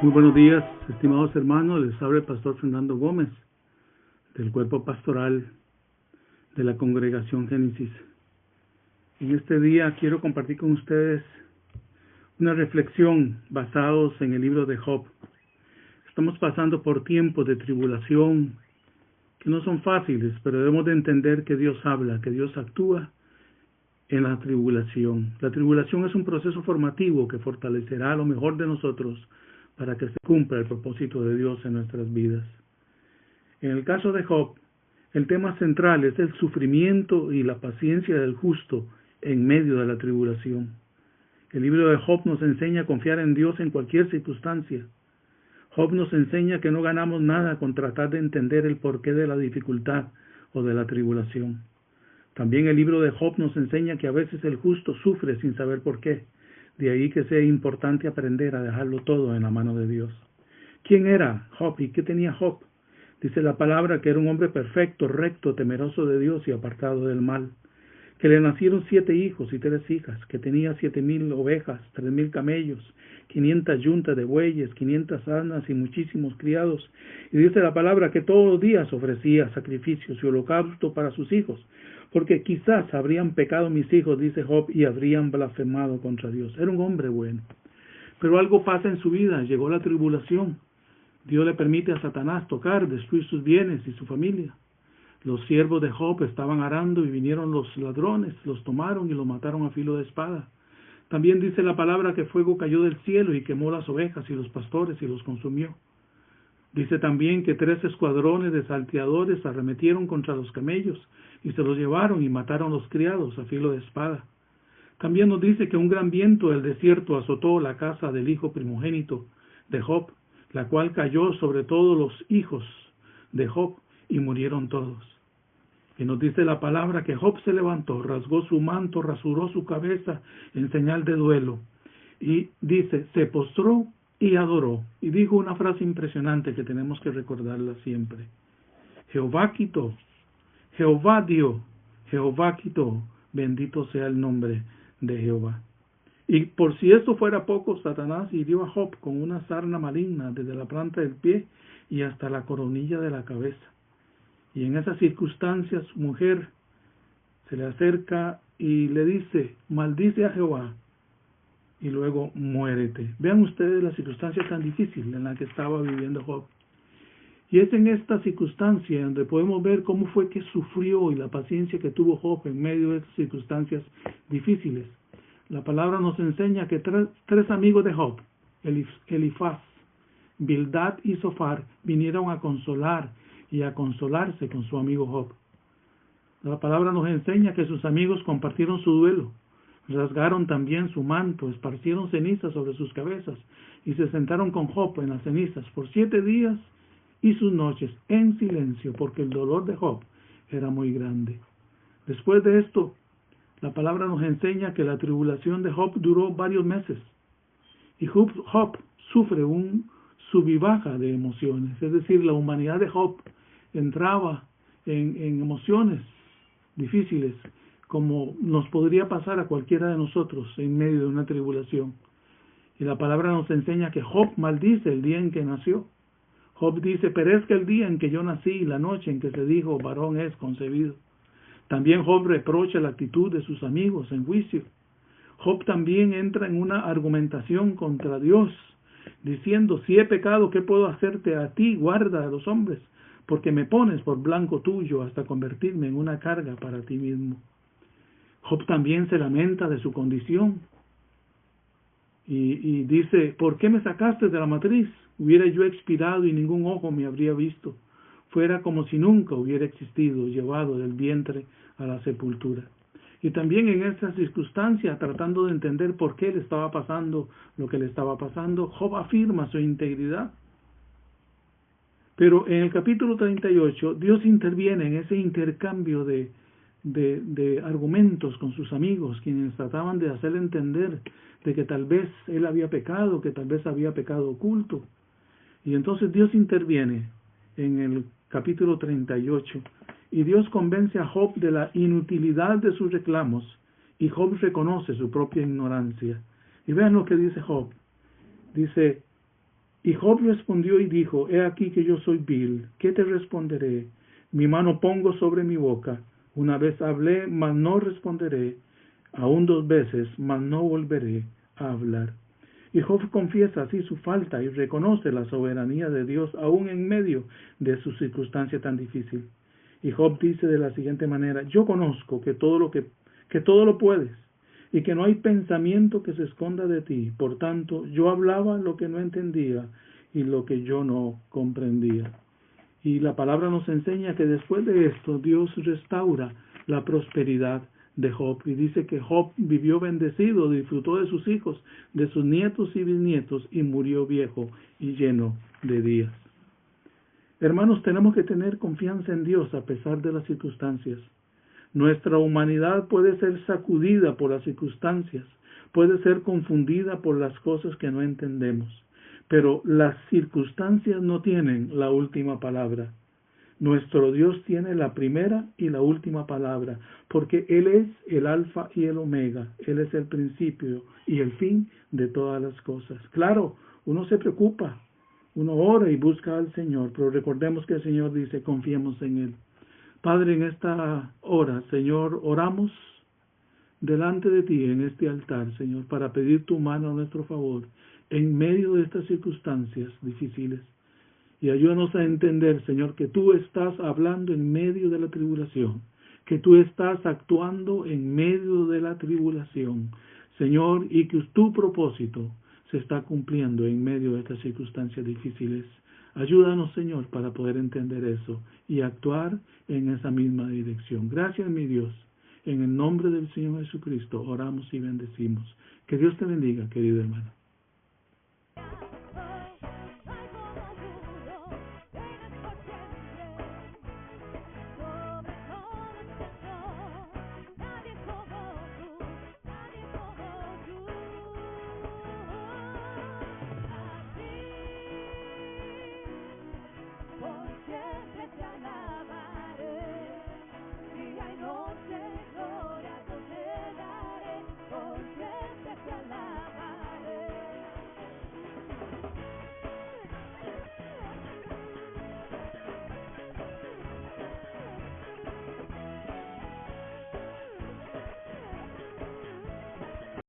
Muy buenos días, estimados hermanos. Les habla el pastor Fernando Gómez, del cuerpo pastoral de la congregación Génesis. En este día quiero compartir con ustedes una reflexión basados en el libro de Job. Estamos pasando por tiempos de tribulación que no son fáciles, pero debemos de entender que Dios habla, que Dios actúa en la tribulación. La tribulación es un proceso formativo que fortalecerá lo mejor de nosotros para que se cumpla el propósito de Dios en nuestras vidas. En el caso de Job, el tema central es el sufrimiento y la paciencia del justo en medio de la tribulación. El libro de Job nos enseña a confiar en Dios en cualquier circunstancia. Job nos enseña que no ganamos nada con tratar de entender el porqué de la dificultad o de la tribulación. También el libro de Job nos enseña que a veces el justo sufre sin saber por qué. De ahí que sea importante aprender a dejarlo todo en la mano de Dios. ¿Quién era Job y qué tenía Job? Dice la palabra que era un hombre perfecto, recto, temeroso de Dios y apartado del mal. Que le nacieron 7 hijos y 3 hijas, que tenía 7,000 ovejas, 3,000 camellos, 500 yuntas de bueyes, 500 asnas y muchísimos criados. Y dice la palabra que todos los días ofrecía sacrificios y holocausto para sus hijos, porque quizás habrían pecado mis hijos, dice Job, y habrían blasfemado contra Dios. Era un hombre bueno. Pero algo pasa en su vida, llegó la tribulación. Dios le permite a Satanás tocar, destruir sus bienes y su familia. Los siervos de Job estaban arando y vinieron los ladrones, los tomaron y los mataron a filo de espada. También dice la palabra que fuego cayó del cielo y quemó las ovejas y los pastores y los consumió. Dice también que 3 escuadrones de salteadores arremetieron contra los camellos y se los llevaron y mataron los criados a filo de espada. También nos dice que un gran viento del desierto azotó la casa del hijo primogénito de Job, la cual cayó sobre todos los hijos de Job y murieron todos. Y nos dice la palabra que Job se levantó, rasgó su manto, rasuró su cabeza en señal de duelo. Y dice, se postró y adoró. Y dijo una frase impresionante que tenemos que recordarla siempre. Jehová quitó, Jehová dio, Jehová quitó, bendito sea el nombre de Jehová. Y por si esto fuera poco, Satanás hirió a Job con una sarna maligna desde la planta del pie y hasta la coronilla de la cabeza. Y en esas circunstancias su mujer se le acerca y le dice, maldice a Jehová y luego muérete. Vean ustedes la circunstancia tan difícil en la que estaba viviendo Job. Y es en esta circunstancia donde podemos ver cómo fue que sufrió y la paciencia que tuvo Job en medio de estas circunstancias difíciles. La palabra nos enseña que tres amigos de Job, Elifaz, Bildad y Zofar, vinieron a consolar y a consolarse con su amigo Job. La palabra nos enseña que sus amigos compartieron su duelo, rasgaron también su manto, esparcieron cenizas sobre sus cabezas y se sentaron con Job en las cenizas por 7 días y sus noches en silencio, porque el dolor de Job era muy grande. Después de esto, la palabra nos enseña que la tribulación de Job duró varios meses y Job sufre un sub y baja de emociones, es decir, la humanidad de Job entraba en emociones difíciles, como nos podría pasar a cualquiera de nosotros en medio de una tribulación. Y la palabra nos enseña que Job maldice el día en que nació. Job dice, perezca el día en que yo nací y la noche en que se dijo, varón es concebido. También Job reprocha la actitud de sus amigos en juicio. Job también entra en una argumentación contra Dios, diciendo, si he pecado, ¿qué puedo hacerte a ti, guarda a los hombres? Porque me pones por blanco tuyo hasta convertirme en una carga para ti mismo. Job también se lamenta de su condición y dice, ¿por qué me sacaste de la matriz? Hubiera yo expirado y ningún ojo me habría visto. Fuera como si nunca hubiera existido, llevado del vientre a la sepultura. Y también en esa circunstancia, tratando de entender por qué le estaba pasando lo que le estaba pasando, Job afirma su integridad. Pero en el capítulo 38, Dios interviene en ese intercambio de argumentos con sus amigos, quienes trataban de hacerle entender de que tal vez él había pecado, que tal vez había pecado oculto. Y entonces Dios interviene en el capítulo 38, y Dios convence a Job de la inutilidad de sus reclamos, y Job reconoce su propia ignorancia. Y vean lo que dice Job. Dice, Y Job respondió y dijo, he aquí que yo soy vil, ¿qué te responderé? Mi mano pongo sobre mi boca, una vez hablé, mas no responderé, aún 2 veces, mas no volveré a hablar. Y Job confiesa así su falta y reconoce la soberanía de Dios aún en medio de su circunstancia tan difícil. Y Job dice de la siguiente manera, yo conozco que todo lo puedes y que no hay pensamiento que se esconda de ti. Por tanto, yo hablaba lo que no entendía y lo que yo no comprendía. Y la palabra nos enseña que después de esto Dios restaura la prosperidad de Job y dice que Job vivió bendecido, disfrutó de sus hijos, de sus nietos y bisnietos y murió viejo y lleno de días. Hermanos, tenemos que tener confianza en Dios a pesar de las circunstancias. Nuestra humanidad puede ser sacudida por las circunstancias, puede ser confundida por las cosas que no entendemos, pero las circunstancias no tienen la última palabra. Nuestro Dios tiene la primera y la última palabra, porque Él es el alfa y el omega, Él es el principio y el fin de todas las cosas. Claro, uno se preocupa, uno ora y busca al Señor, pero recordemos que el Señor dice, confiemos en Él. Padre, en esta hora, Señor, oramos delante de ti en este altar, Señor, para pedir tu mano a nuestro favor en medio de estas circunstancias difíciles. Y ayúdanos a entender, Señor, que tú estás hablando en medio de la tribulación, que tú estás actuando en medio de la tribulación, Señor, y que tu propósito se está cumpliendo en medio de estas circunstancias difíciles. Ayúdanos, Señor, para poder entender eso y actuar en esa misma dirección. Gracias, mi Dios. En el nombre del Señor Jesucristo oramos y bendecimos. Que Dios te bendiga, querido hermano.